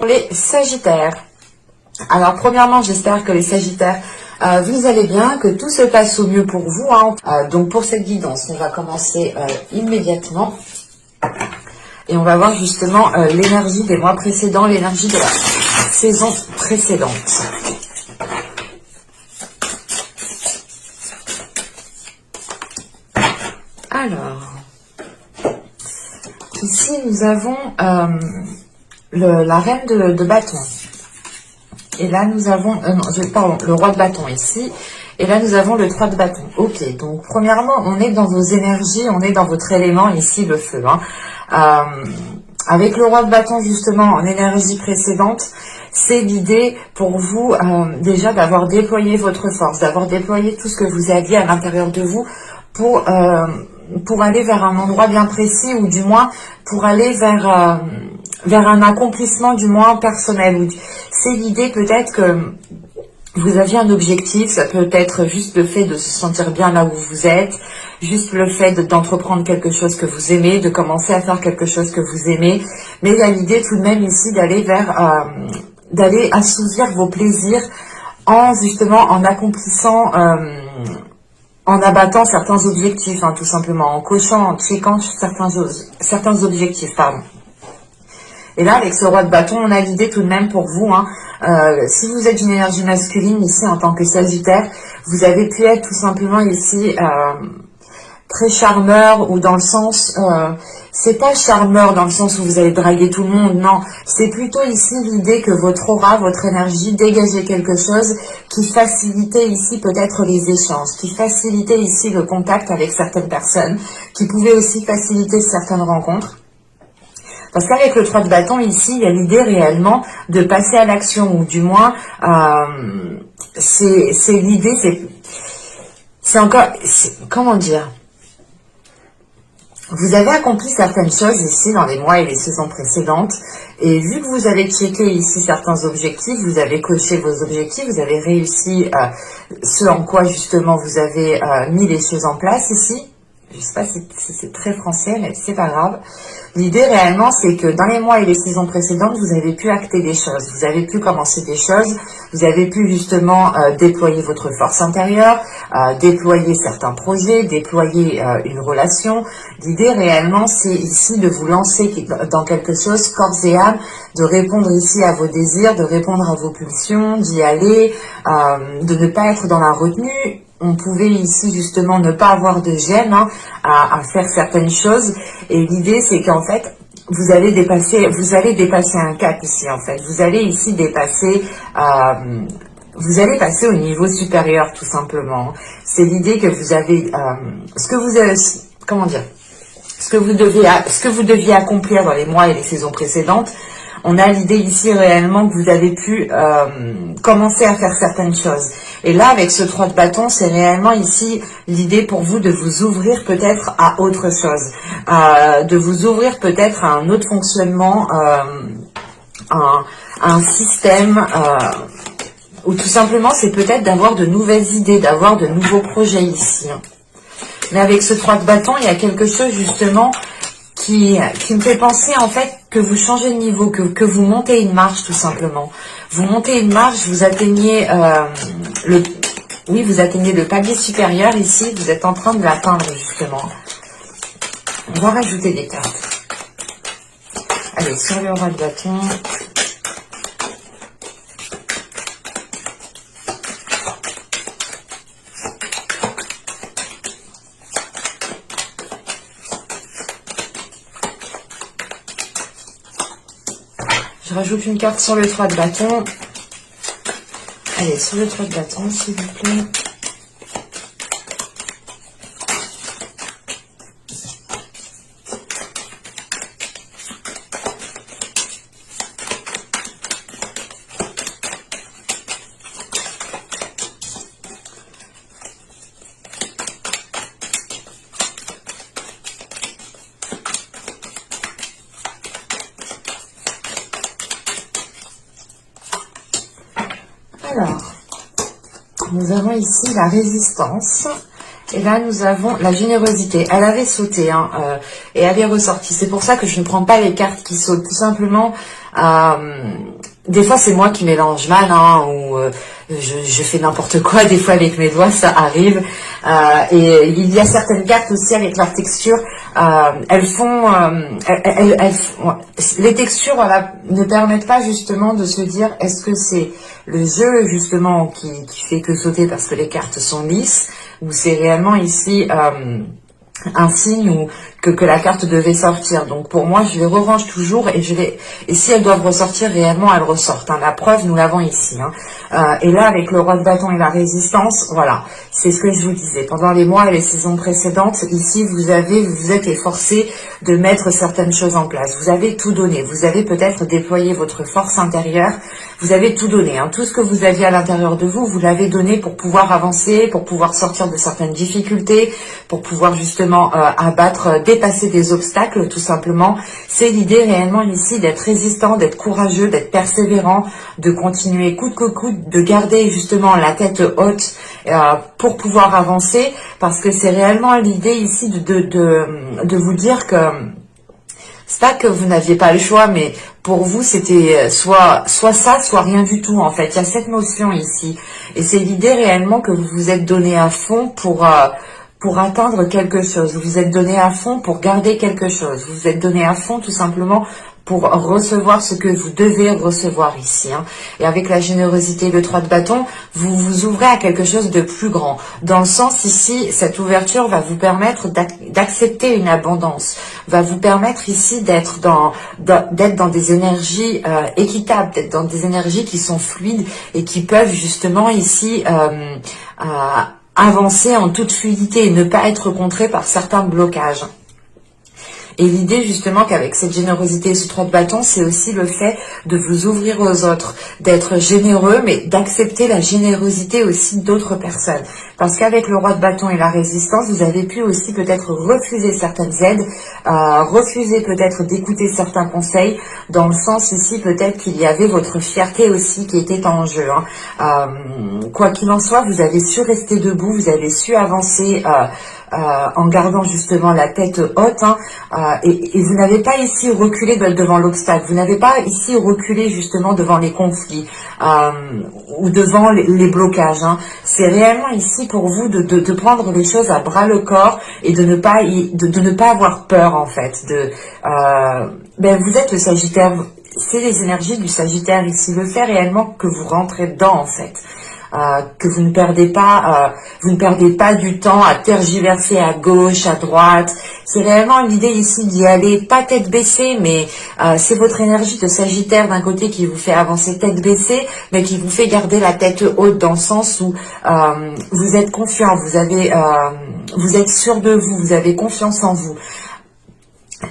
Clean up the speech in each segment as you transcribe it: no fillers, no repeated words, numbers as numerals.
les Sagittaires. Alors premièrement, j'espère que les Sagittaires, vous allez bien, que tout se passe au mieux pour vous. Donc pour cette guidance, on va commencer immédiatement. Et on va voir justement l'énergie des mois précédents, l'énergie de la saison précédente. Alors, ici nous avons la reine de bâton. Et là nous avons, le roi de bâton ici. Et là nous avons le 3 de bâton. Ok, donc premièrement on est dans vos énergies, on est dans votre élément ici, le feu. Avec le roi de bâton justement en énergie précédente, c'est l'idée pour vous déjà d'avoir déployé votre force, d'avoir déployé tout ce que vous aviez à l'intérieur de vous pour aller vers un endroit bien précis, ou du moins pour aller vers un accomplissement du moins personnel. C'est l'idée peut-être que vous aviez un objectif, ça peut être juste le fait de se sentir bien là où vous êtes, juste le fait d'entreprendre quelque chose que vous aimez, de commencer à faire quelque chose que vous aimez, mais il y a l'idée tout de même ici d'aller assouvir vos plaisirs en accomplissant, en abattant certains objectifs, tout simplement, en cochant, en checkant certains objectifs, pardon. Et là, avec ce roi de bâton, on a l'idée tout de même pour vous, si vous êtes une énergie masculine ici en tant que Sagittaire, vous avez pu être tout simplement ici très charmeur, ou dans le sens, c'est pas charmeur dans le sens où vous allez draguer tout le monde, non, c'est plutôt ici l'idée que votre aura, votre énergie dégageait quelque chose qui facilitait ici peut-être les échanges, qui facilitait ici le contact avec certaines personnes, qui pouvait aussi faciliter certaines rencontres. Parce qu'avec le 3 de bâton, ici, il y a l'idée réellement de passer à l'action, ou du moins, c'est l'idée, c'est encore, comment dire, vous avez accompli certaines choses ici dans les mois et les saisons précédentes, et vu que vous avez checké ici certains objectifs, vous avez coché vos objectifs, vous avez réussi ce en quoi justement vous avez mis les choses en place ici. Je sais pas si c'est très français, mais c'est pas grave. L'idée réellement, c'est que dans les mois et les saisons précédentes, vous avez pu acter des choses, vous avez pu commencer des choses, vous avez pu justement déployer votre force intérieure, déployer certains projets, déployer une relation. L'idée réellement, c'est ici de vous lancer dans quelque chose corps et âme, de répondre ici à vos désirs, de répondre à vos pulsions, d'y aller, de ne pas être dans la retenue. On pouvait ici justement ne pas avoir de gêne à faire certaines choses, et l'idée c'est qu'en fait vous allez dépasser un cap ici, en fait vous allez ici dépasser, vous allez passer au niveau supérieur tout simplement. C'est l'idée que vous avez ce que vous deviez accomplir dans les mois et les saisons précédentes. On a l'idée ici réellement que vous avez pu commencer à faire certaines choses. Et là, avec ce 3 de bâton, c'est réellement ici l'idée pour vous de vous ouvrir peut-être à autre chose. De vous ouvrir peut-être à un autre fonctionnement, un système, ou tout simplement c'est peut-être d'avoir de nouvelles idées, d'avoir de nouveaux projets ici. Mais avec ce 3 de bâton, il y a quelque chose justement qui me fait penser en fait que vous changez de niveau, que vous montez une marche tout simplement. Vous montez une marche, vous atteignez vous atteignez le palier supérieur ici, vous êtes en train de l'atteindre justement. On va rajouter des cartes. Allez, sur le roi de bâton. Je rajoute une carte sur le 3 de bâton. Allez, sur le 3 de bâton, s'il vous plaît. Alors, nous avons ici la résistance Et là, nous avons la générosité. Elle avait sauté et elle est ressortie. C'est pour ça que je ne prends pas les cartes qui sautent. Tout simplement, des fois, c'est moi qui mélange mal, ou je fais n'importe quoi. Des fois, avec mes doigts, ça arrive. Et il y a certaines cartes aussi avec leur texture. Elles font... les textures, voilà, ne permettent pas justement de se dire est-ce que c'est le jeu justement qui fait que sauter parce que les cartes sont lisses, ou c'est réellement ici un signe ou que la carte devait sortir. Donc pour moi, je les rerange toujours et si elles doivent ressortir réellement, elles ressortent. La preuve, nous l'avons ici. Et là, avec le roi de bâton et la résistance, voilà, c'est ce que je vous disais. Pendant les mois et les saisons précédentes, ici, vous êtes efforcé de mettre certaines choses en place. Vous avez tout donné. Vous avez peut-être déployé votre force intérieure. Vous avez tout donné. Tout ce que vous aviez à l'intérieur de vous, vous l'avez donné pour pouvoir avancer, pour pouvoir sortir de certaines difficultés, pour pouvoir justement dépasser des obstacles, tout simplement. C'est l'idée réellement ici d'être résistant, d'être courageux, d'être persévérant, de continuer coûte que coûte, de garder justement la tête haute pour pouvoir avancer, parce que c'est réellement l'idée ici de vous dire que c'est pas que vous n'aviez pas le choix, mais pour vous, c'était soit ça, soit rien du tout, en fait. Il y a cette notion ici. Et c'est l'idée réellement que vous vous êtes donné à fond pour atteindre quelque chose. Vous vous êtes donné à fond pour garder quelque chose. Vous vous êtes donné à fond, tout simplement, pour recevoir ce que vous devez recevoir ici. Et avec la générosité, le 3 de bâton, vous vous ouvrez à quelque chose de plus grand. Dans le sens ici, cette ouverture va vous permettre d'accepter une abondance, va vous permettre ici d'être dans des énergies équitables, d'être dans des énergies qui sont fluides et qui peuvent justement ici avancer en toute fluidité et ne pas être contrées par certains blocages. Et l'idée justement qu'avec cette générosité et ce 3 de bâton, c'est aussi le fait de vous ouvrir aux autres, d'être généreux, mais d'accepter la générosité aussi d'autres personnes. Parce qu'avec le roi de bâton et la résistance, vous avez pu aussi peut-être refuser certaines aides, refuser peut-être d'écouter certains conseils, dans le sens ici peut-être qu'il y avait votre fierté aussi qui était en jeu. Quoi qu'il en soit, vous avez su rester debout, vous avez su avancer en gardant justement la tête haute, et vous n'avez pas ici reculé devant l'obstacle, vous n'avez pas ici reculé justement devant les conflits ou devant les blocages. C'est réellement ici pour vous de prendre les choses à bras le corps et de ne pas avoir peur en fait. Vous êtes le Sagittaire, c'est les énergies du Sagittaire ici, le fait réellement que vous rentrez dedans en fait. Que vous ne perdez pas du temps à tergiverser à gauche, à droite. C'est réellement l'idée ici d'y aller, pas tête baissée, mais c'est votre énergie de Sagittaire d'un côté qui vous fait avancer tête baissée, mais qui vous fait garder la tête haute dans le sens où vous êtes confiant, vous êtes sûr de vous, vous avez confiance en vous.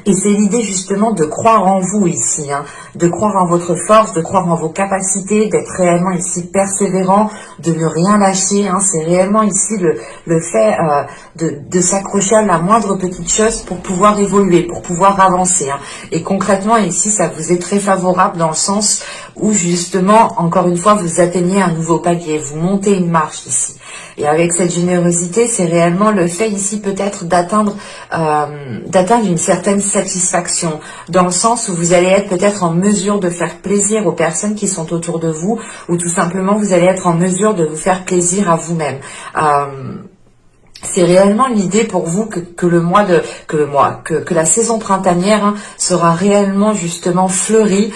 Et c'est l'idée justement de croire en vous ici, de croire en votre force, de croire en vos capacités, d'être réellement ici persévérant, de ne rien lâcher. C'est réellement ici le fait de s'accrocher à la moindre petite chose pour pouvoir évoluer, pour pouvoir avancer. Et concrètement ici, ça vous est très favorable dans le sens où justement, encore une fois, vous atteignez un nouveau palier, vous montez une marche ici. Et avec cette générosité, c'est réellement le fait ici peut-être d'atteindre une certaine satisfaction, dans le sens où vous allez être peut-être en mesure de faire plaisir aux personnes qui sont autour de vous, ou tout simplement vous allez être en mesure de vous faire plaisir à vous-même. C'est réellement l'idée pour vous que la saison printanière sera réellement justement fleurie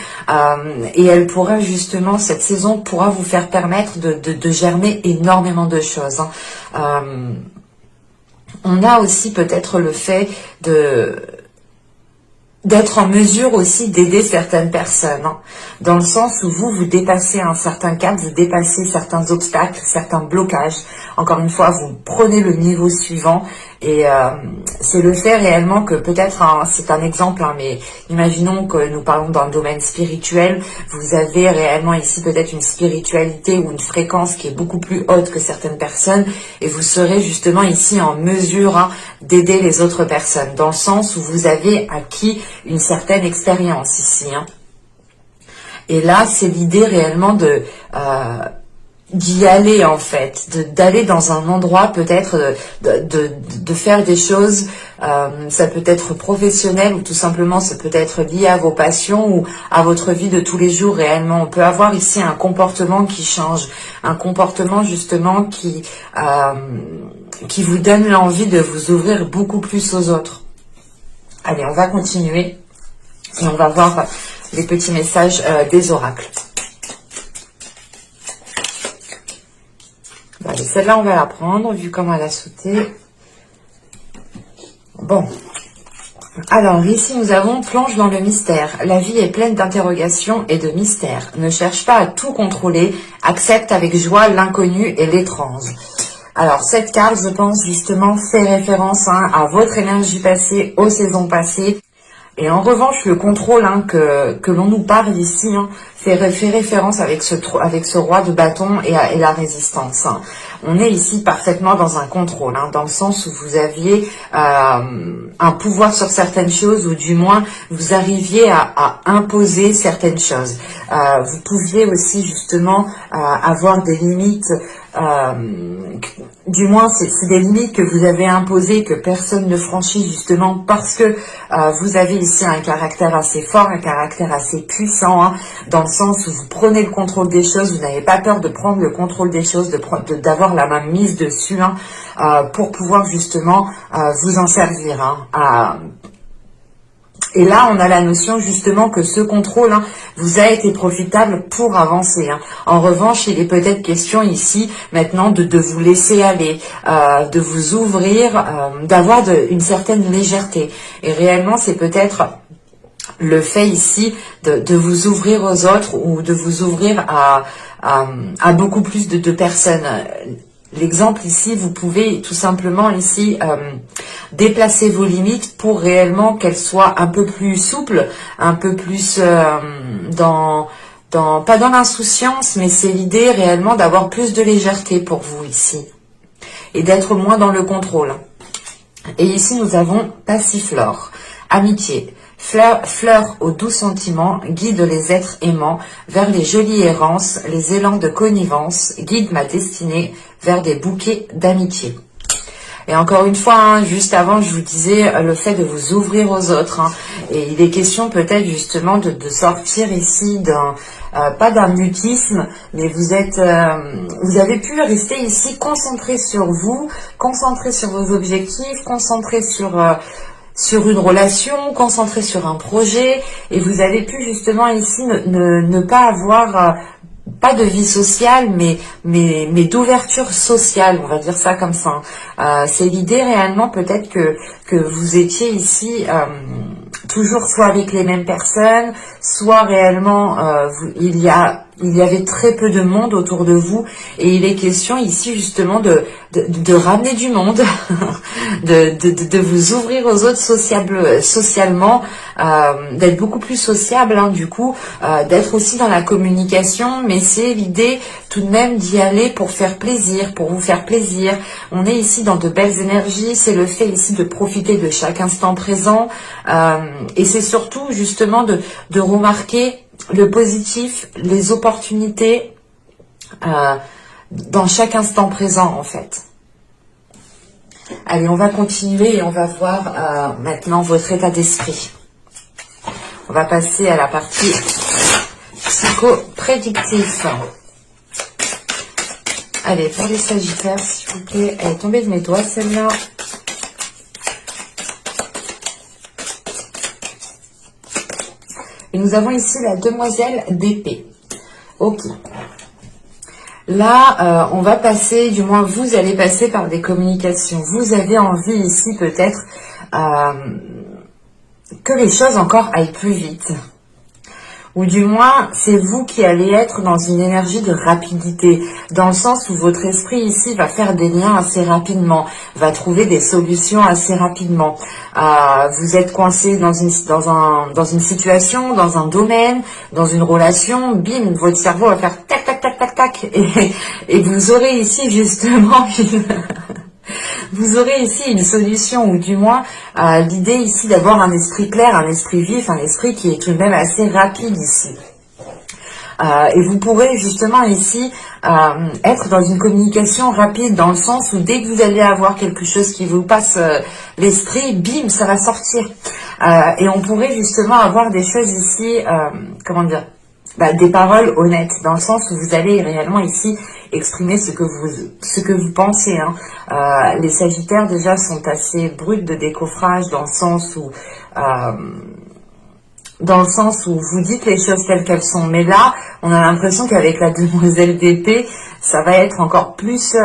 et elle pourra justement, cette saison pourra vous faire permettre de germer énormément de choses. On a aussi peut-être le fait d'être en mesure aussi d'aider certaines personnes, dans le sens où vous dépassez un certain cap, vous dépassez certains obstacles, certains blocages. Encore une fois, vous prenez le niveau suivant et c'est le fait réellement que peut-être, c'est un exemple, mais imaginons que nous parlons dans le domaine spirituel, vous avez réellement ici peut-être une spiritualité ou une fréquence qui est beaucoup plus haute que certaines personnes et vous serez justement ici en mesure d'aider les autres personnes, dans le sens où vous avez acquis une certaine expérience ici. Et là, c'est l'idée réellement d'y aller en fait, d'aller dans un endroit peut-être, de faire des choses, ça peut être professionnel ou tout simplement ça peut être lié à vos passions ou à votre vie de tous les jours réellement. On peut avoir ici un comportement qui change, un comportement justement qui vous donne l'envie de vous ouvrir beaucoup plus aux autres. Allez, on va continuer et on va voir les petits messages des oracles. Allez, celle-là, on va la prendre, vu comment elle a sauté. Bon. Alors, ici, nous avons plonge dans le mystère. La vie est pleine d'interrogations et de mystères. Ne cherche pas à tout contrôler. Accepte avec joie l'inconnu et l'étrange. Alors, cette carte, je pense, justement, fait référence à votre énergie passée, aux saisons passées. Et en revanche, le contrôle que l'on nous parle ici fait référence avec ce roi de bâton et la résistance. On est ici parfaitement dans un contrôle, dans le sens où vous aviez un pouvoir sur certaines choses, ou du moins vous arriviez à imposer certaines choses. Vous pouviez aussi justement avoir des limites. Du moins c'est des limites que vous avez imposées, que personne ne franchit justement parce que vous avez ici un caractère assez fort, un caractère assez puissant, dans le sens où vous prenez le contrôle des choses, vous n'avez pas peur de prendre le contrôle des choses, d'avoir la main mise dessus pour pouvoir justement vous en servir. Et là, on a la notion justement que ce contrôle vous a été profitable pour avancer. En revanche, il est peut-être question ici maintenant de vous laisser aller, de vous ouvrir, d'avoir une certaine légèreté. Et réellement, c'est peut-être le fait ici de vous ouvrir aux autres ou de vous ouvrir à beaucoup plus de personnes. L'exemple ici, vous pouvez tout simplement ici déplacer vos limites pour réellement qu'elles soient un peu plus souples, un peu plus pas dans l'insouciance, mais c'est l'idée réellement d'avoir plus de légèreté pour vous ici et d'être moins dans le contrôle. Et ici, nous avons Passiflore, amitié. Fleur aux doux sentiments, guide les êtres aimants vers les jolies errances, les élans de connivence, guide ma destinée vers des bouquets d'amitié. Et encore une fois, juste avant, je vous disais le fait de vous ouvrir aux autres. Et il est question peut-être justement de sortir ici pas d'un mutisme, mais vous avez pu rester ici concentré sur vous, concentré sur vos objectifs, concentré sur une relation, concentré sur un projet, et vous avez pu justement ici ne pas avoir pas de vie sociale, mais d'ouverture sociale, on va dire ça comme ça. C'est l'idée réellement peut-être que vous étiez ici toujours soit avec les mêmes personnes, soit réellement il y avait très peu de monde autour de vous, et il est question ici justement de ramener du monde, de vous ouvrir aux autres socialement, d'être beaucoup plus sociable, du coup, d'être aussi dans la communication, mais c'est l'idée tout de même d'y aller pour faire plaisir, pour vous faire plaisir. On est ici dans de belles énergies, c'est le fait ici de profiter de chaque instant présent, et c'est surtout justement de remarquer le positif, les opportunités dans chaque instant présent en fait. Allez, on va continuer et on va voir maintenant votre état d'esprit. On va passer à la partie psycho-prédictif. Allez, pour les Sagittaires, s'il vous plaît. Elle est tombée de mes doigts, celle-là. Et nous avons ici la demoiselle d'épée. Ok. Là, on va passer, du moins vous allez passer par des communications. Vous avez envie ici peut-être que les choses encore aillent plus vite. Ou du moins, c'est vous qui allez être dans une énergie de rapidité, dans le sens où votre esprit ici va faire des liens assez rapidement, va trouver des solutions assez rapidement. Vous êtes coincé dans une situation, dans un domaine, dans une relation, bim, votre cerveau va faire tac, tac, tac, tac, tac, et vous aurez ici justement vous aurez ici une solution, ou du moins l'idée ici d'avoir un esprit clair, un esprit vif, un esprit qui est tout de même assez rapide ici. Et vous pourrez justement ici être dans une communication rapide, dans le sens où dès que vous allez avoir quelque chose qui vous passe l'esprit, bim, ça va sortir. Et on pourrait justement avoir des choses ici, comment dire, des paroles honnêtes, dans le sens où vous allez réellement ici exprimer ce que vous pensez. Les Sagittaires déjà sont assez bruts de décoffrage, dans le sens où vous dites les choses telles qu'elles sont. Mais là, on a l'impression qu'avec la demoiselle d'épée, ça va être encore plus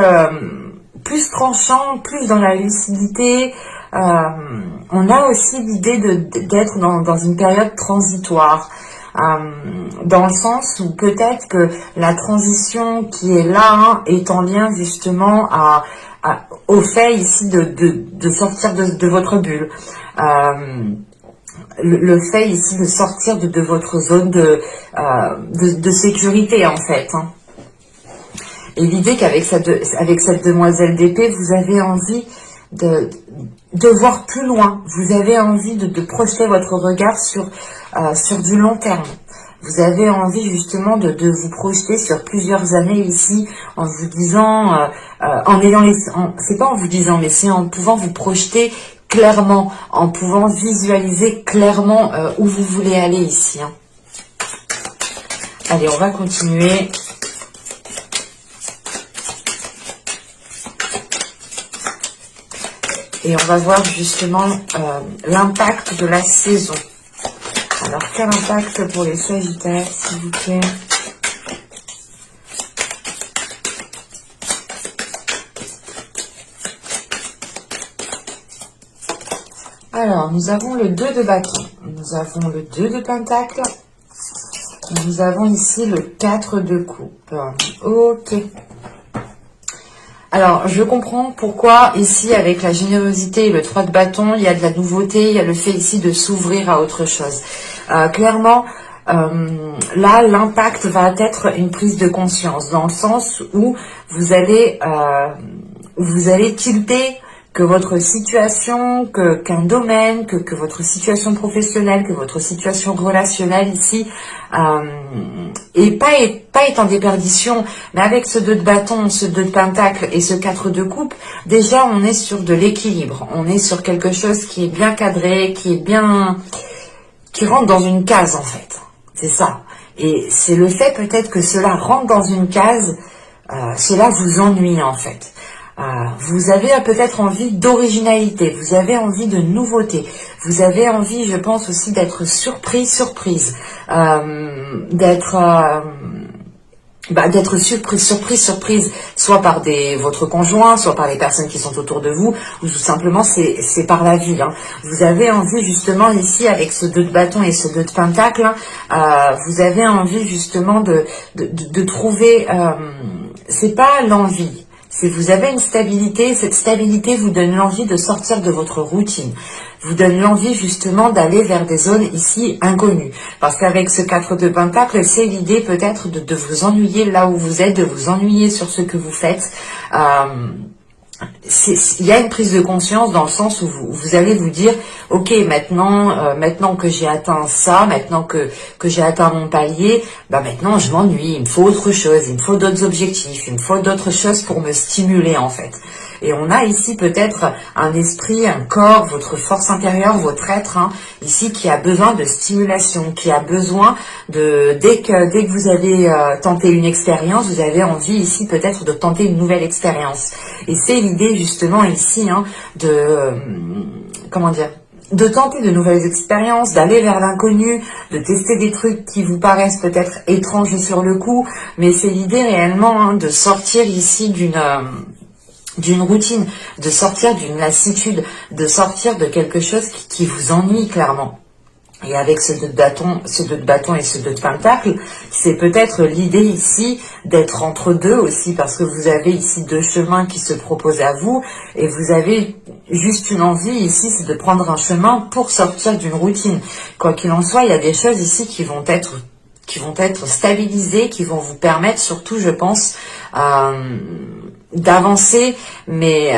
tranchant, plus dans la lucidité. On a aussi l'idée d'être dans une période transitoire. Dans le sens où peut-être que la transition qui est là est en lien justement au fait ici de sortir de votre bulle. Le fait ici de sortir de votre zone de sécurité en fait. Et l'idée qu'avec cette demoiselle d'épée, vous avez envie de voir plus loin. Vous avez envie de projeter votre regard sur du long terme. Vous avez envie justement de vous projeter sur plusieurs années ici, en vous disant, c'est pas en vous disant, mais c'est en pouvant vous projeter clairement, en pouvant visualiser clairement où vous voulez aller ici. Allez, on va continuer. Et on va voir justement l'impact de la saison. Alors, quel impact pour les Sagittaires, s'il vous plaît? Alors, nous avons le 2 de bâton. Nous avons le 2 de pentacle. Nous avons ici le 4 de coupe. Ok. Alors, je comprends pourquoi ici, avec la générosité et le 3 de bâton, il y a de la nouveauté, il y a le fait ici de s'ouvrir à autre chose. Clairement, là, l'impact va être une prise de conscience, dans le sens où vous allez tilter que votre situation, qu'un domaine, que votre situation professionnelle, que votre situation relationnelle ici, et pas est en déperdition, mais avec ce 2 de bâton, ce 2 de pentacle et ce 4 de coupe, déjà on est sur de l'équilibre, on est sur quelque chose qui est bien cadré, qui rentre dans une case en fait, c'est ça. Et c'est le fait peut-être que cela rentre dans une case, cela vous ennuie en fait. Vous avez peut-être envie d'originalité, vous avez envie de nouveauté, vous avez envie, je pense aussi, d'être surprise, d'être surprise, soit par votre conjoint, soit par les personnes qui sont autour de vous, ou tout simplement c'est par la vie. Vous avez envie justement ici, avec ce 2 de bâton et ce 2 de pentacle, vous avez envie justement de trouver, c'est pas l'envie. Si vous avez une stabilité, cette stabilité vous donne l'envie de sortir de votre routine, vous donne l'envie justement d'aller vers des zones ici inconnues. Parce qu'avec ce 4 de pentacle, c'est l'idée peut-être de vous ennuyer là où vous êtes, de vous ennuyer sur ce que vous faites. Il y a une prise de conscience dans le sens où vous allez vous dire, ok, maintenant que j'ai atteint ça, maintenant que j'ai atteint mon palier, maintenant je m'ennuie, il me faut autre chose, il me faut d'autres objectifs, il me faut d'autres choses pour me stimuler en fait. Et on a ici peut-être un esprit, un corps, votre force intérieure, votre être, ici qui a besoin de stimulation, qui a besoin dès que vous avez tenté une expérience, vous avez envie ici peut-être de tenter une nouvelle expérience. Et c'est l'idée justement ici de tenter de nouvelles expériences, d'aller vers l'inconnu, de tester des trucs qui vous paraissent peut-être étranges sur le coup, mais c'est l'idée réellement de sortir ici d'une routine, de sortir d'une lassitude, de sortir de quelque chose qui vous ennuie clairement. Et avec ce 2 de bâton et ce 2 de pentacle, c'est peut-être l'idée ici d'être entre deux aussi, parce que vous avez ici 2 chemins qui se proposent à vous, et vous avez juste une envie ici, c'est de prendre un chemin pour sortir d'une routine. Quoi qu'il en soit, il y a des choses ici qui vont être stabilisées, qui vont vous permettre surtout, je pense, d'avancer, mais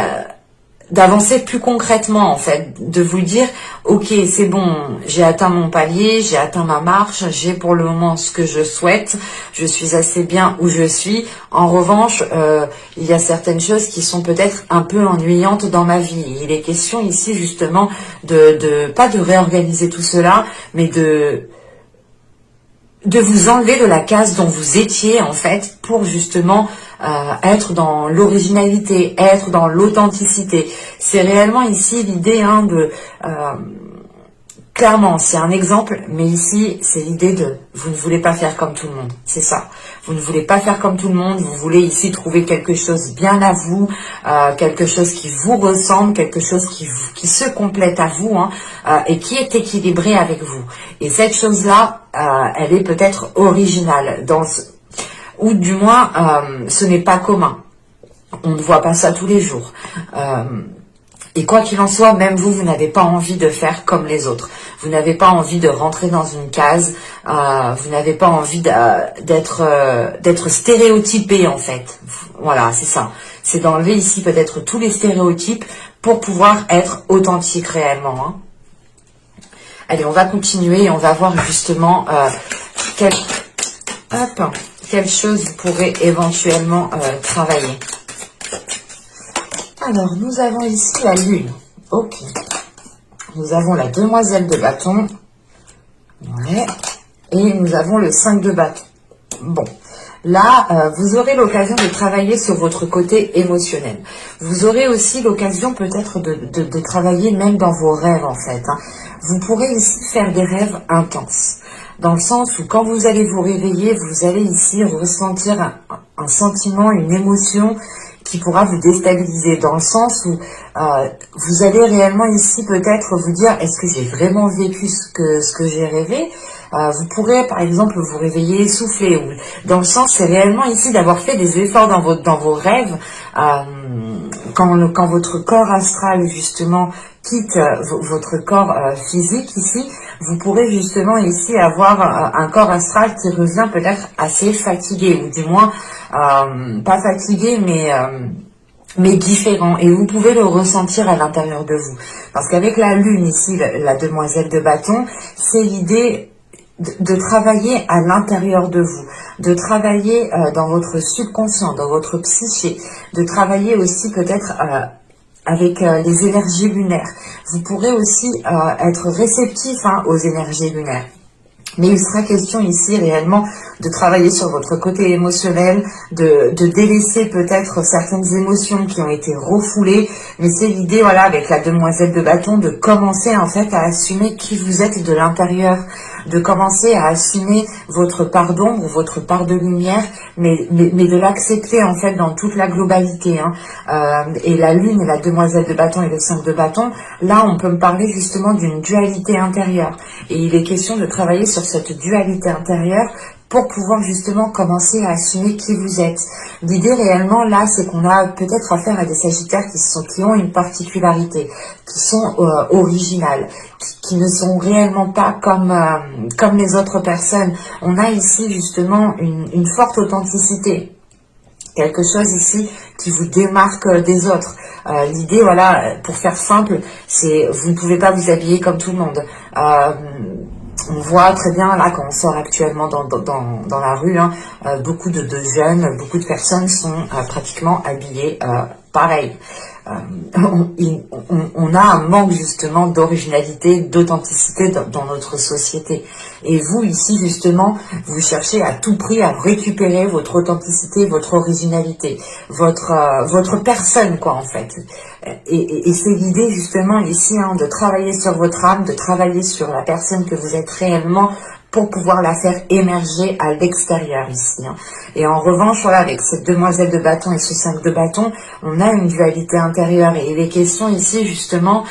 d'avancer plus concrètement en fait, de vous dire ok c'est bon, j'ai atteint mon palier, j'ai atteint ma marche, j'ai pour le moment ce que je souhaite, je suis assez bien où je suis. En revanche il y a certaines choses qui sont peut-être un peu ennuyantes dans ma vie. Il est question ici justement de pas de réorganiser tout cela, mais de vous enlever de la case dont vous étiez en fait pour justement être dans l'originalité, être dans l'authenticité. C'est réellement ici l'idée clairement c'est un exemple, mais ici c'est l'idée de vous ne voulez pas faire comme tout le monde, c'est ça. Vous ne voulez pas faire comme tout le monde, vous voulez ici trouver quelque chose bien à vous, quelque chose qui vous ressemble, quelque chose qui se complète à vous et qui est équilibré avec vous. Et cette chose-là, elle est peut-être originale, ou du moins ce n'est pas commun. On ne voit pas ça tous les jours. Et quoi qu'il en soit, même vous n'avez pas envie de faire comme les autres. Vous n'avez pas envie de rentrer dans une case. Vous n'avez pas envie d'être stéréotypé en fait. Voilà, c'est ça. C'est d'enlever ici peut-être tous les stéréotypes pour pouvoir être authentique réellement. Allez, on va continuer et on va voir justement quelle chose vous pourrez éventuellement travailler. Alors, nous avons ici la lune. Ok. Nous avons la demoiselle de bâton. Ouais. Et nous avons le 5 de bâton. Bon. Là, vous aurez l'occasion de travailler sur votre côté émotionnel. Vous aurez aussi l'occasion peut-être de travailler même dans vos rêves, en fait. Vous pourrez ici faire des rêves intenses. Dans le sens où quand vous allez vous réveiller, vous allez ici ressentir un sentiment, une émotion qui pourra vous déstabiliser, dans le sens où vous allez réellement ici peut-être vous dire est-ce que j'ai vraiment vécu ce que j'ai rêvé. Vous pourrez par exemple vous réveiller essoufflé, ou dans le sens c'est réellement ici d'avoir fait des efforts dans vos rêves, quand votre corps astral justement quitte votre corps physique ici, vous pourrez justement ici avoir un corps astral qui revient peut-être assez fatigué, ou du moins pas fatigué mais différent, et vous pouvez le ressentir à l'intérieur de vous, parce qu'avec la lune ici, la demoiselle de bâton, c'est l'idée de travailler à l'intérieur de vous, de travailler dans votre subconscient, dans votre psyché, de travailler aussi peut-être avec les énergies lunaires. Vous pourrez aussi être réceptif aux énergies lunaires. Mais il sera question ici réellement de travailler sur votre côté émotionnel, de délaisser peut-être certaines émotions qui ont été refoulées. Mais c'est l'idée, voilà, avec la demoiselle de bâton, de commencer en fait à assumer qui vous êtes de l'intérieur, de commencer à assumer votre part d'ombre, votre part de lumière, mais de l'accepter en fait dans toute la globalité. Et la lune et la demoiselle de bâton et le 5 de bâton, là on peut me parler justement d'une dualité intérieure. Et il est question de travailler sur cette dualité intérieure pour pouvoir justement commencer à assumer qui vous êtes. L'idée réellement là, c'est qu'on a peut-être affaire à des sagittaires qui ont une particularité, qui sont originales, qui ne sont réellement pas comme les autres personnes. On a ici justement une forte authenticité. Quelque chose ici qui vous démarque des autres. L'idée, voilà, pour faire simple, c'est vous ne pouvez pas vous habiller comme tout le monde. On voit très bien là quand on sort actuellement dans la rue, beaucoup de jeunes, beaucoup de personnes sont pratiquement habillées pareil. On a un manque justement d'originalité, d'authenticité dans notre société. Et vous ici justement, vous cherchez à tout prix à récupérer votre authenticité, votre originalité, votre personne quoi en fait. Et c'est l'idée justement ici de travailler sur votre âme, de travailler sur la personne que vous êtes réellement, pour pouvoir la faire émerger à l'extérieur ici. Et en revanche, voilà, avec cette demoiselle de bâton et ce 5 de bâton, on a une dualité intérieure. Et il est question ici, justement,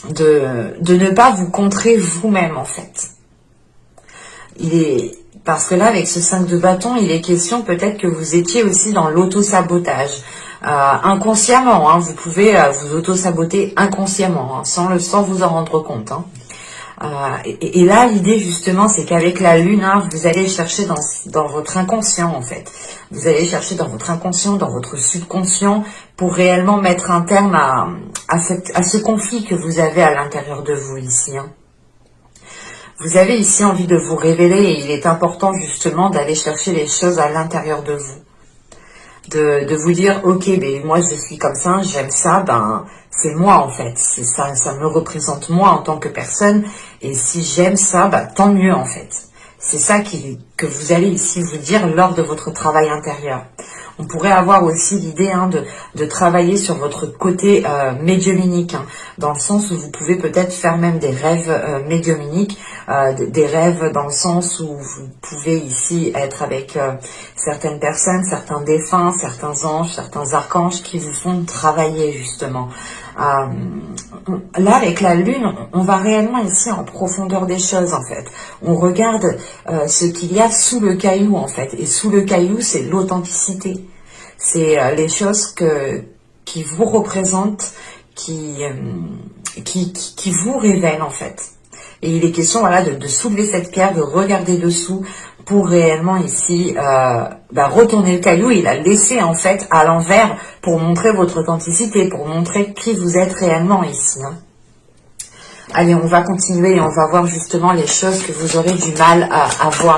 de ne pas vous contrer vous-même, en fait. Parce que là, avec ce 5 de bâton, il est question peut-être que vous étiez aussi dans l'auto-sabotage. Inconsciemment, vous pouvez vous auto-saboter inconsciemment, sans vous en rendre compte. Et là, l'idée justement, c'est qu'avec la lune, hein, vous allez chercher dans votre inconscient en fait. Vous allez chercher dans votre inconscient, dans votre subconscient, pour réellement mettre un terme à ce conflit que vous avez à l'intérieur de vous ici. Hein. Vous avez ici envie de vous révéler et il est important justement d'aller chercher les choses à l'intérieur de vous. De vous dire, ok, ben moi je suis comme ça, j'aime ça, ben c'est moi en fait, c'est ça, ça me représente moi en tant que personne, et si j'aime ça, ben tant mieux en fait. C'est ça que vous allez ici vous dire lors de votre travail intérieur. On pourrait avoir aussi l'idée hein, de travailler sur votre côté médiumnique, hein, dans le sens où vous pouvez peut-être faire même des rêves médiumniques, des rêves dans le sens où vous pouvez ici être avec certaines personnes, certains défunts, certains anges, certains archanges qui vous font travailler justement. Là, avec la lune, on va réellement ici en profondeur des choses en fait. On regarde ce qu'il y a sous le caillou en fait. Et sous le caillou, c'est l'authenticité. C'est les choses qui vous représentent, qui vous révèlent en fait. Et il est question voilà, de soulever cette pierre, de regarder dessous pour réellement ici retourner le caillou et la laisser en fait à l'envers pour montrer votre authenticité, pour montrer qui vous êtes réellement ici. Hein. Allez, on va continuer et on va voir justement les choses que vous aurez du mal à voir.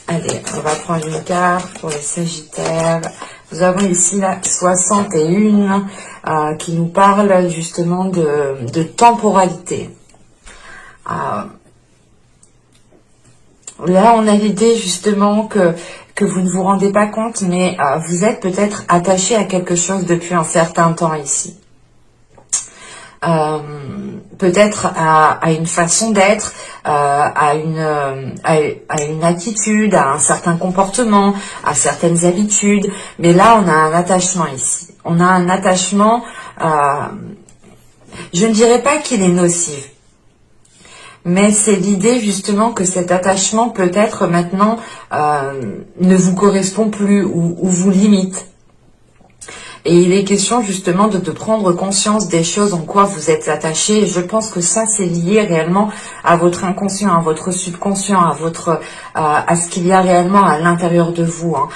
Allez, on va prendre une carte pour les Sagittaires. Nous avons ici la 61 qui nous parle justement de temporalité. Là, on a l'idée justement que vous ne vous rendez pas compte, mais vous êtes peut-être attaché à quelque chose depuis un certain temps ici. Peut-être à une façon d'être, à une attitude, à un certain comportement, à certaines habitudes. Mais là, on a un attachement ici. On a un attachement, je ne dirais pas qu'il est nocif. Mais c'est l'idée justement que cet attachement peut-être maintenant ne vous correspond plus ou vous limite. Et il est question justement de prendre conscience des choses en quoi vous êtes attaché. Et je pense que ça, c'est lié réellement à votre inconscient, à votre subconscient, à ce qu'il y a réellement à l'intérieur de vous. Hein.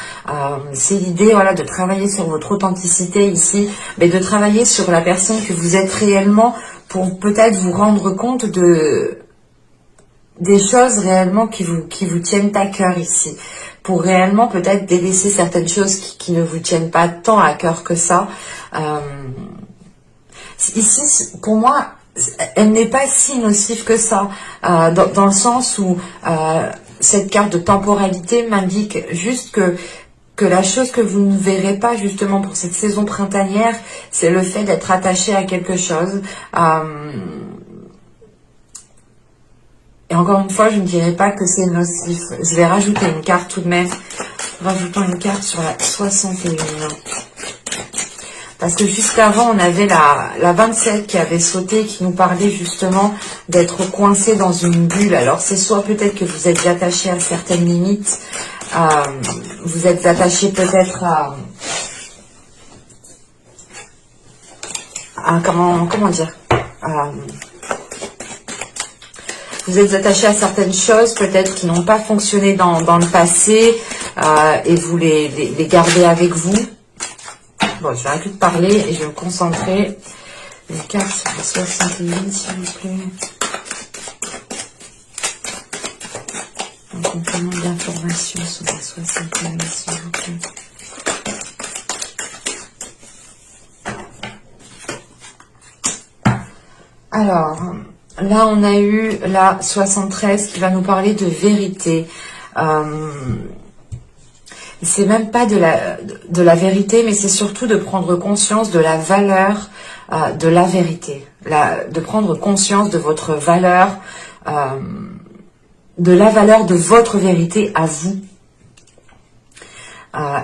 C'est l'idée voilà, de travailler sur votre authenticité ici, mais de travailler sur la personne que vous êtes réellement pour peut-être vous rendre compte des choses réellement qui vous tiennent à cœur ici. Pour réellement peut-être délaisser certaines choses qui ne vous tiennent pas tant à cœur que ça. Ici, pour moi, elle n'est pas si nocive que ça, dans le sens où cette carte de temporalité m'indique juste que la chose que vous ne verrez pas justement pour cette saison printanière, c'est le fait d'être attaché à quelque chose. Et encore une fois, je ne dirais pas que c'est nocif. Je vais rajouter une carte tout de même. Rajoutons une carte sur la 61. Parce que juste avant, on avait la 27 qui avait sauté, qui nous parlait justement d'être coincé dans une bulle. Alors, c'est soit peut-être que vous êtes attaché à certaines limites. Vous êtes attaché peut-être à comment dire vous êtes attaché à certaines choses, peut-être qui n'ont pas fonctionné dans le passé, et vous les gardez avec vous. Bon, je vais arrêter de parler et je vais me concentrer. Une carte sur la 61, s'il vous plaît. Un complément d'information sur la 61, s'il vous plaît. Alors... Là, on a eu la 73 qui va nous parler de vérité. C'est même pas de la vérité, mais c'est surtout de prendre conscience de la valeur de la vérité. De prendre conscience de votre valeur, de la valeur de votre vérité à vous.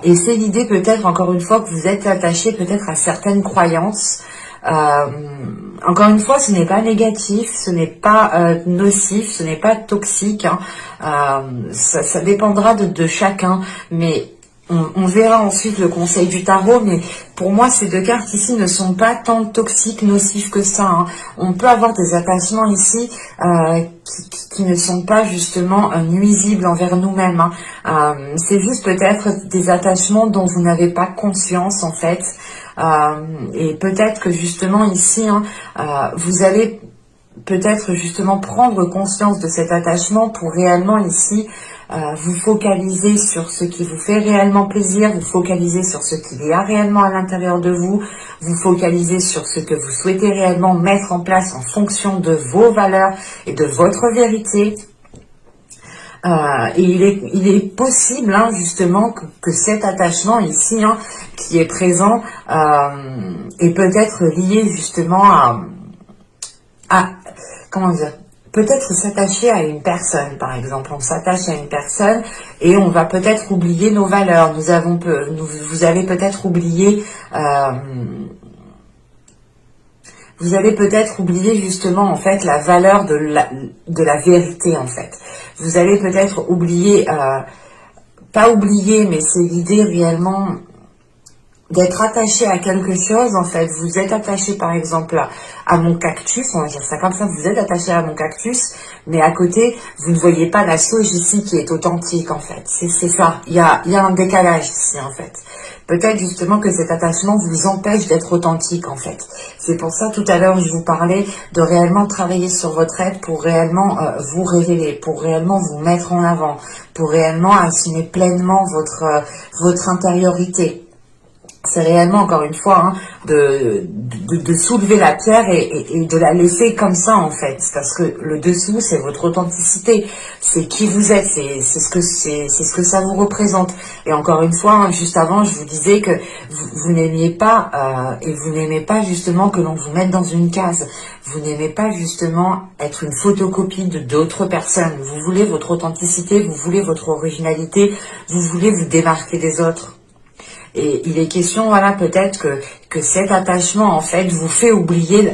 Et c'est l'idée peut-être, encore une fois, que vous êtes attaché peut-être à certaines croyances. Encore une fois, ce n'est pas négatif, ce n'est pas nocif, ce n'est pas toxique. Hein. Ça dépendra de chacun, mais On verra ensuite le conseil du tarot, mais pour moi, ces deux cartes ici ne sont pas tant toxiques, nocifs que ça, hein. On peut avoir des attachements ici qui ne sont pas justement nuisibles envers nous-mêmes, hein. C'est juste peut-être des attachements dont vous n'avez pas conscience, en fait. Et peut-être que justement ici, hein, vous allez peut-être justement prendre conscience de cet attachement pour réellement ici vous focaliser sur ce qui vous fait réellement plaisir, vous focaliser sur ce qu'il y a réellement à l'intérieur de vous, vous focaliser sur ce que vous souhaitez réellement mettre en place en fonction de vos valeurs et de votre vérité. Et il est possible, hein, justement, que cet attachement ici, hein, qui est présent, est peut-être lié justement comment dire, peut-être s'attacher à une personne, par exemple. On s'attache à une personne et on va peut-être oublier nos valeurs. Vous allez peut-être oublier, justement, en fait, la valeur de la vérité, en fait. Vous allez peut-être oublier, pas oublier, mais c'est l'idée réellement d'être attaché à quelque chose, en fait. Vous êtes attaché, par exemple, à mon cactus, on va dire ça comme ça, vous êtes attaché à mon cactus, mais à côté, vous ne voyez pas la sauge ici qui est authentique, en fait. C'est ça, il y a un décalage ici, en fait. Peut-être justement que cet attachement vous empêche d'être authentique, en fait. C'est pour ça, tout à l'heure, je vous parlais de réellement travailler sur votre être pour réellement vous révéler, pour réellement vous mettre en avant, pour réellement assumer pleinement votre intériorité. C'est réellement, encore une fois, hein, de soulever la pierre et de la laisser comme ça, en fait. Parce que le dessous, c'est votre authenticité. C'est qui vous êtes. C'est ce que ça vous représente. Et encore une fois, hein, juste avant, je vous disais que vous n'aimiez pas, et vous n'aimez pas justement que l'on vous mette dans une case. Vous n'aimez pas justement être une photocopie de d'autres personnes. Vous voulez votre authenticité, vous voulez votre originalité, vous voulez vous démarquer des autres. Et il est question, voilà, peut-être que cet attachement, en fait, vous fait oublier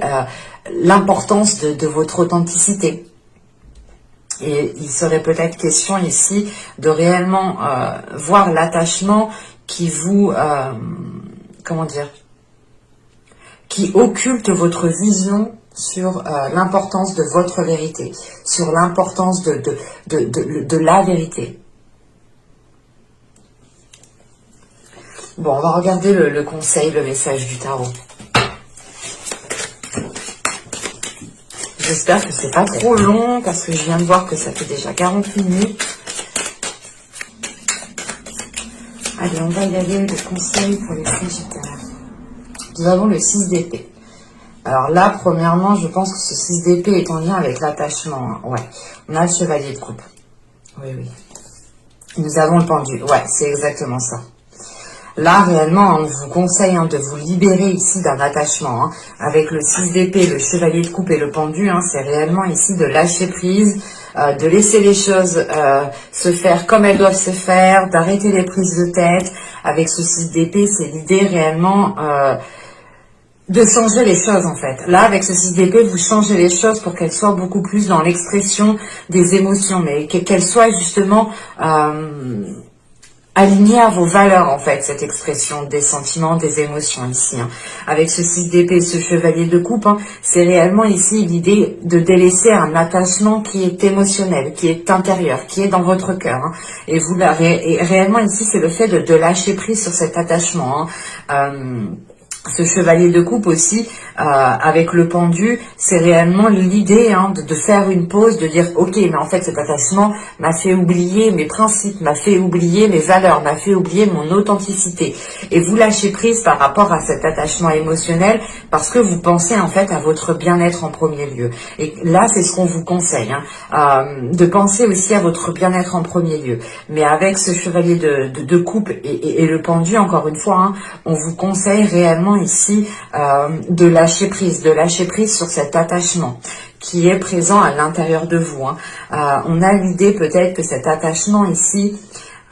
l'importance de votre authenticité. Et il serait peut-être question ici de réellement voir l'attachement qui vous, comment dire, qui occulte votre vision sur l'importance de votre vérité, sur l'importance de la vérité. Bon, on va regarder le conseil, le message du tarot. J'espère que c'est pas trop long, parce que je viens de voir que ça fait déjà 40 minutes. Allez, on va y aller, le conseil pour les Sagittaires. Nous avons le 6 d'épée. Alors là, premièrement, je pense que ce 6 d'épée est en lien avec l'attachement. Hein. Ouais, on a le chevalier de coupe. Oui, oui. Nous avons le pendu. Ouais, c'est exactement ça. Là, réellement, on vous conseille de vous libérer ici d'un attachement. Hein. Avec le 6 d'épée, le chevalier de coupe et le pendu, hein, c'est réellement ici de lâcher prise, de laisser les choses se faire comme elles doivent se faire, d'arrêter les prises de tête. Avec ce 6 d'épée, c'est l'idée réellement de changer les choses, en fait. Là, avec ce 6 d'épée, vous changez les choses pour qu'elles soient beaucoup plus dans l'expression des émotions, mais qu'elles soient justement aligné à vos valeurs, en fait, cette expression des sentiments, des émotions ici. Hein. Avec ce 6 d'épée, ce chevalier de coupe, hein, c'est réellement ici l'idée de délaisser un attachement qui est émotionnel, qui est intérieur, qui est dans votre cœur. Hein. Et vous, réellement ici, c'est le fait de lâcher prise sur cet attachement. Hein. Ce chevalier de coupe aussi, avec le pendu, c'est réellement l'idée de faire une pause, de dire ok, mais en fait cet attachement m'a fait oublier mes principes, m'a fait oublier mes valeurs, m'a fait oublier mon authenticité. Et vous lâchez prise par rapport à cet attachement émotionnel parce que vous pensez en fait à votre bien-être en premier lieu. Et là, c'est ce qu'on vous conseille, de penser aussi à votre bien-être en premier lieu. Mais avec ce chevalier de coupe et le pendu, encore une fois, on vous conseille réellement ici de lâcher prise sur cet attachement qui est présent à l'intérieur de vous. On a l'idée peut-être que cet attachement ici,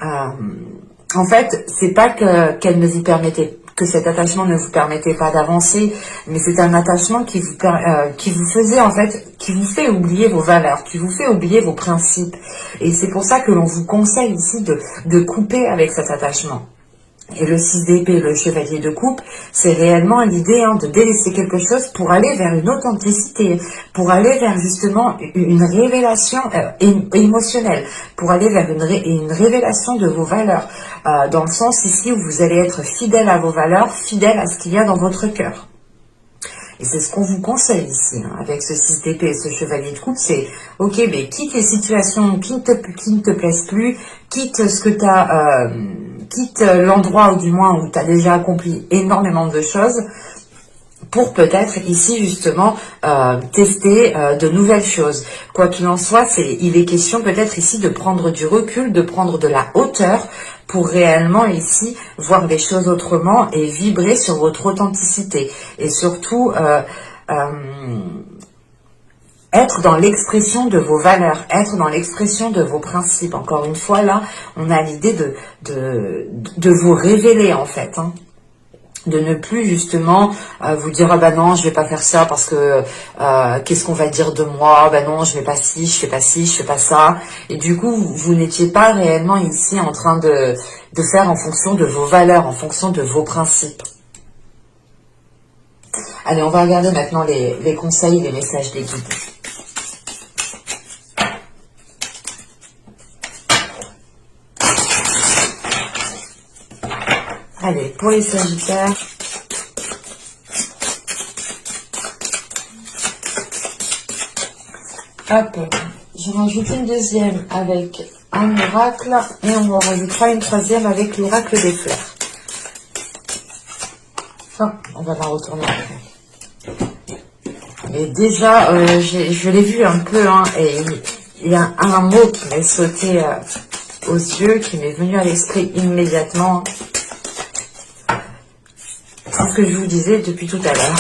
en fait, c'est pas qu'elle ne vous permettait, que cet attachement ne vous permettait pas d'avancer, mais c'est un attachement qui vous faisait en fait, qui vous fait oublier vos valeurs, qui vous fait oublier vos principes. Et c'est pour ça que l'on vous conseille ici de couper avec cet attachement. Et le 6 d'épée, le chevalier de coupe, c'est réellement l'idée de délaisser quelque chose pour aller vers une authenticité, pour aller vers justement une révélation émotionnelle, pour aller vers une révélation de vos valeurs, dans le sens ici où vous allez être fidèle à vos valeurs, fidèle à ce qu'il y a dans votre cœur. Et c'est ce qu'on vous conseille ici, avec ce 6 d'épée et ce chevalier de coupe, c'est ok, mais quitte les situations qui ne te plaisent plus, quitte ce que tu as... quitte l'endroit ou du moins où tu as déjà accompli énormément de choses pour peut-être ici justement tester de nouvelles choses. Quoi qu'il en soit, il est question peut-être ici de prendre du recul, de prendre de la hauteur pour réellement ici voir les choses autrement et vibrer sur votre authenticité. Et surtout... être dans l'expression de vos valeurs, être dans l'expression de vos principes. Encore une fois, là, on a l'idée de vous révéler, en fait. De ne plus, justement, vous dire « Ah bah non, je vais pas faire ça parce que qu'est-ce qu'on va dire de moi ? Bah non, je vais pas ci, je fais pas ci, je fais pas ça. » Et du coup, vous n'étiez pas réellement ici en train de faire en fonction de vos valeurs, en fonction de vos principes. Allez, on va regarder maintenant les conseils, les messages des guides. Allez, pour les Sagittaires, hop, je rajoute une deuxième avec un oracle et on en rajoutera une troisième avec l'oracle des fleurs. Enfin, on va la retourner après. Et déjà, je l'ai vu un peu, et il y a un mot qui m'est sauté aux yeux, qui m'est venu à l'esprit immédiatement. C'est ce que je vous disais depuis tout à l'heure.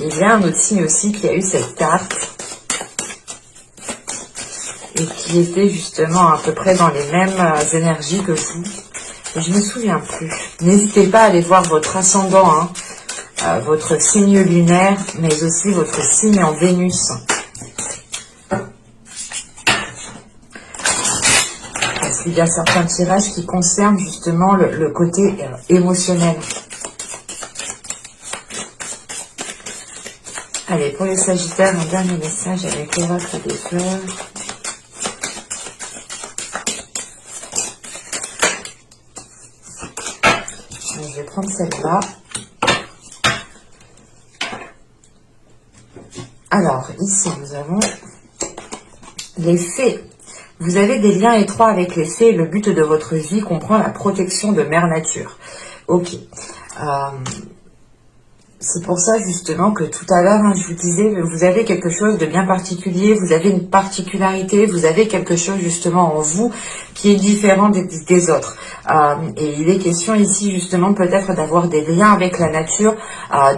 Il y a un autre signe aussi qui a eu cette carte et qui était justement à peu près dans les mêmes énergies que vous. Et je ne me souviens plus. N'hésitez pas à aller voir votre ascendant, votre signe lunaire, mais aussi votre signe en Vénus. Il y a certains tirages qui concernent justement le côté émotionnel. Allez, pour les Sagittaires, un dernier message avec l'oracle des fleurs. Je vais prendre celle-là. Alors, ici, nous avons les fées. Vous avez des liens étroits avec les fées et le but de votre vie comprend la protection de Mère Nature. Ok. C'est pour ça justement que tout à l'heure, je vous disais, vous avez quelque chose de bien particulier, vous avez une particularité, vous avez quelque chose justement en vous qui est différent des autres. Et il est question ici justement peut-être d'avoir des liens avec la nature,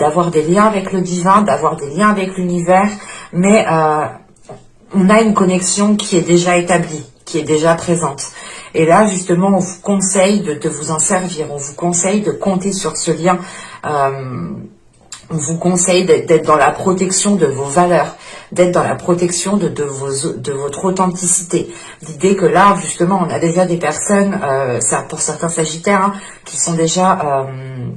d'avoir des liens avec le divin, d'avoir des liens avec l'univers, mais... on a une connexion qui est déjà établie, qui est déjà présente. Et là, justement, on vous conseille de vous en servir. On vous conseille de compter sur ce lien. On vous conseille d'être dans la protection de vos valeurs, d'être dans la protection de votre authenticité. L'idée que là, justement, on a déjà des personnes, pour certains Sagittaires, qui sont déjà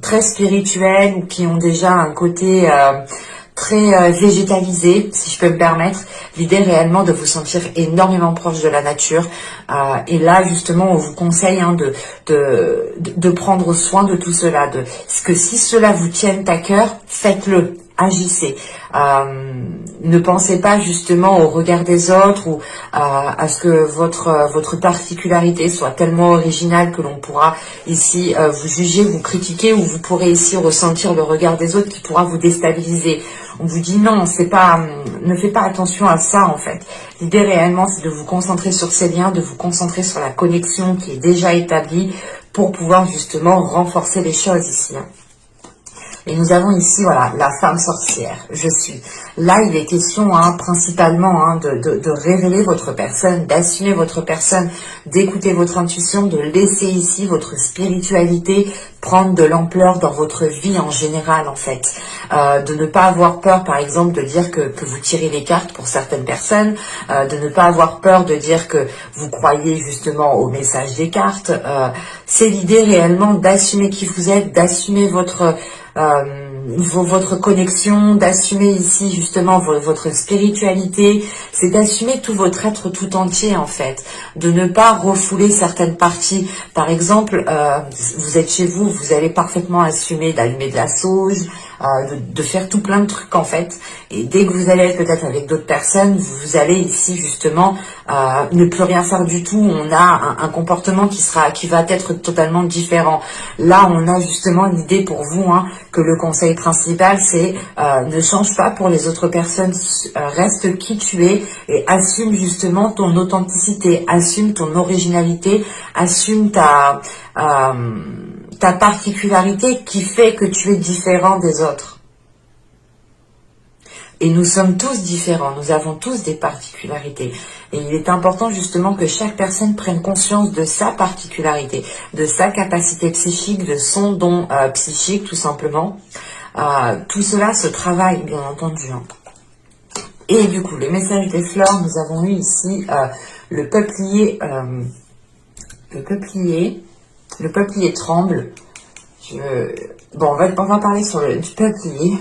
très spirituels ou qui ont déjà un côté... très végétalisé, si je peux me permettre. L'idée réellement de vous sentir énormément proche de la nature. Et là, justement, on vous conseille de prendre soin de tout cela. Parce que si cela vous tienne à cœur, faites-le. Agissez. Ne pensez pas justement au regard des autres ou à ce que votre particularité soit tellement originale que l'on pourra ici vous juger, vous critiquer, ou vous pourrez ici ressentir le regard des autres qui pourra vous déstabiliser. On vous dit non, ne faites pas attention à ça en fait. L'idée réellement, c'est de vous concentrer sur ces liens, de vous concentrer sur la connexion qui est déjà établie pour pouvoir justement renforcer les choses ici. Et nous avons ici, voilà, la femme sorcière. Je suis. Là, il est question principalement de révéler votre personne, d'assumer votre personne, d'écouter votre intuition, de laisser ici votre spiritualité prendre de l'ampleur dans votre vie en général, en fait. De ne pas avoir peur, par exemple, de dire que vous tirez les cartes pour certaines personnes, de ne pas avoir peur de dire que vous croyez justement au message des cartes. C'est l'idée réellement d'assumer qui vous êtes, d'assumer votre connexion, d'assumer ici justement votre spiritualité, c'est d'assumer tout votre être tout entier en fait, de ne pas refouler certaines parties. Par exemple, vous êtes chez vous, vous allez parfaitement assumer d'allumer de la sauge, de faire tout plein de trucs en fait, et dès que vous allez être peut-être avec d'autres personnes, vous allez ici justement ne plus rien faire du tout. On a un comportement qui va être totalement différent. Là on a justement l'idée pour vous que le conseil principal c'est ne change pas pour les autres personnes, reste qui tu es et assume justement ton authenticité, assume ton originalité, assume ta particularité qui fait que tu es différent des autres. Et nous sommes tous différents, nous avons tous des particularités. Et il est important justement que chaque personne prenne conscience de sa particularité, de sa capacité psychique, de son don psychique tout simplement. Tout cela se travaille bien entendu. Et du coup, les messages des fleurs, nous avons eu ici le peuplier tremble. Bon, on va parler du peuplier.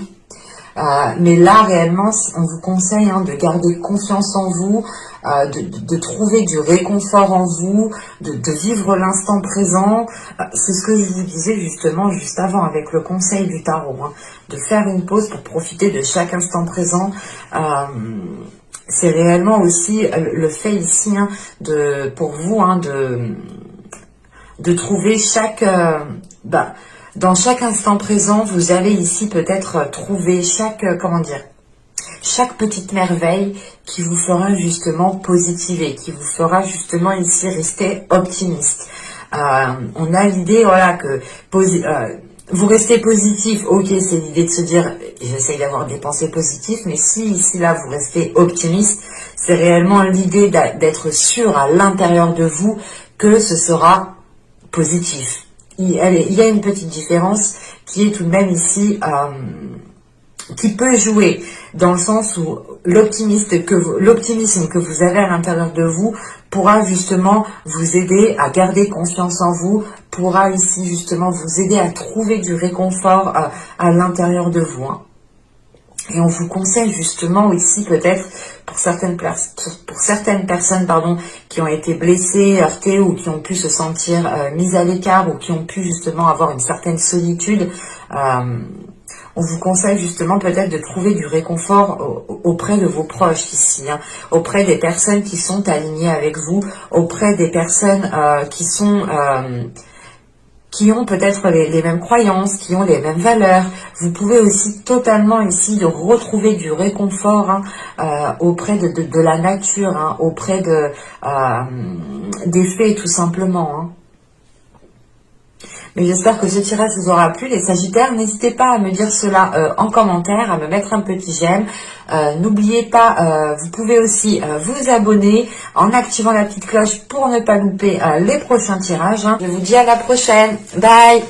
Mais là, réellement, on vous conseille de garder confiance en vous, de trouver du réconfort en vous, de vivre l'instant présent. C'est ce que je vous disais justement juste avant avec le conseil du tarot, de faire une pause pour profiter de chaque instant présent. C'est réellement aussi le fait ici pour vous de trouver dans chaque instant présent, vous allez ici peut-être trouver chaque petite merveille qui vous fera justement positiver, qui vous fera justement ici rester optimiste. On a l'idée, voilà, que vous restez positif, ok, c'est l'idée de se dire, j'essaye d'avoir des pensées positives, mais si ici, là, vous restez optimiste, c'est réellement l'idée d'être sûr à l'intérieur de vous que ce sera positif. Il y a une petite différence qui est tout de même ici, qui peut jouer dans le sens où l'optimisme que vous avez à l'intérieur de vous pourra justement vous aider à garder confiance en vous, pourra ici justement vous aider à trouver du réconfort à l'intérieur de vous. Et on vous conseille justement ici peut-être pour certaines personnes qui ont été blessées, heurtées ou qui ont pu se sentir mises à l'écart ou qui ont pu justement avoir une certaine solitude, on vous conseille justement peut-être de trouver du réconfort auprès de vos proches ici, auprès des personnes qui sont alignées avec vous, auprès des personnes qui ont peut-être les mêmes croyances, qui ont les mêmes valeurs. Vous pouvez aussi totalement ici retrouver du réconfort auprès de la nature, auprès des fées tout simplement. Mais j'espère que ce tirage vous aura plu. Les Sagittaires, n'hésitez pas à me dire cela en commentaire, à me mettre un petit j'aime. N'oubliez pas, vous pouvez aussi vous abonner en activant la petite cloche pour ne pas louper les prochains tirages. Je vous dis à la prochaine. Bye!